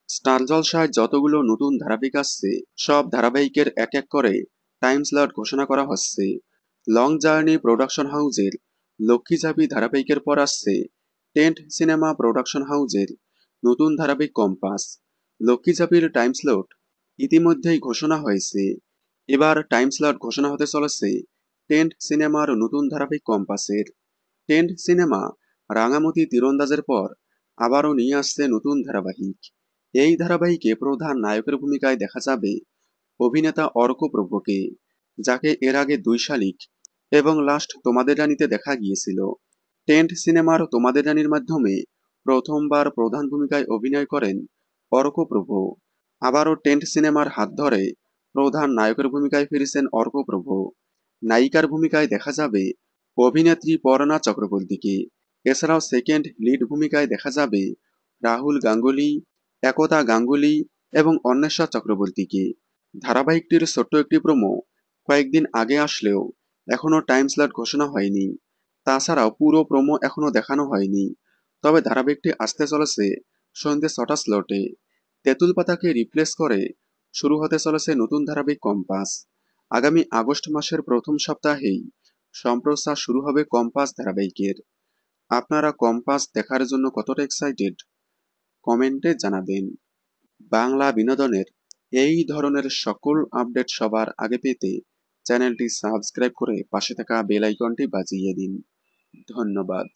Star জলসায় যতগুলো নতুন ধারাবাহিক আসছে সব ধারাবাহিকের এক এক করে টাইম স্লট ঘোষণা করা হচ্ছে। লং জার্নি প্রোডাকশন হাউসের লক্ষ্মী ঝাঁপি ধারাবাহিকের পর আসছে টেন্ট সিনেমা প্রোডাকশন হাউসের নতুন ধারাবাহিক কম্পাস। লক্ষ্মী ঝাঁপির টাইম স্লট ইতিমধ্যেই ঘোষণা হয়েছে। এবার টাইম স্লট ঘোষণা হতে চলেছে টেন্ট সিনেমার নতুন ধারাবাহিক কম্পাসের। টেন্ট সিনেমা রাঙামতি তীরন্দাজের পর আবারও নিয়ে আসছে নতুন ধারাবাহিক। এই ধারাবাহিকে প্রধান নায়কের ভূমিকায় দেখা যাবে অভিনেতা অর্ক প্রভুকে, যাকে এর আগে ২ শালিক এবং লাস্ট তোমাদের রানীতে দেখা গিয়েছিল। টেন্ট সিনেমার তোমাদের রানীর মাধ্যমে প্রথমবার প্রধান ভূমিকায় অভিনয় করেন অর্ক প্রভু। আবারও টেন্ট সিনেমার হাত ধরে প্রধান নায়কের ভূমিকায় ফিরেছেন অর্ক প্রভু। নায়িকার ভূমিকায় দেখা যাবে অভিনেত্রী পর্ণা চক্রবর্তীকে। এছাড়াও সেকেন্ড লিড ভূমিকায় দেখা যাবে রাহুল গাঙ্গুলি, একতা গাঙ্গুলি এবং অন্বেষা চক্রবর্তীকে। ধারাবাহিকটির ছোট্ট একটি প্রোমো কয়েকদিন আগে আসলেও এখনো টাইম স্লট ঘোষণা হয়নি। তাছাড়াও পুরো প্রোমো এখনো দেখানো হয়নি। তবে ধারাবাহিকটি আসতে চলেছে সন্ধ্যে ৬টা স্লটে। তেঁতুল পাতাকে রিপ্লেস করে শুরু হতে চলেছে নতুন ধারাবাহিক কম্পাস। আগামী আগস্ট মাসের প্রথম সপ্তাহেই সম্প্রচার শুরু হবে কম্পাস ধারাবাহিকের। আপনারা কম্পাস দেখার জন্য কতটা এক্সাইটেড কমেন্টে জানাবেন। বাংলা বিনোদনের এই ধরনের সকল আপডেট সবার আগে পেতে চ্যানেলটি সাবস্ক্রাইব করে পাশে থাকা বেল আইকনটি বাজিয়ে দিন। ধন্যবাদ।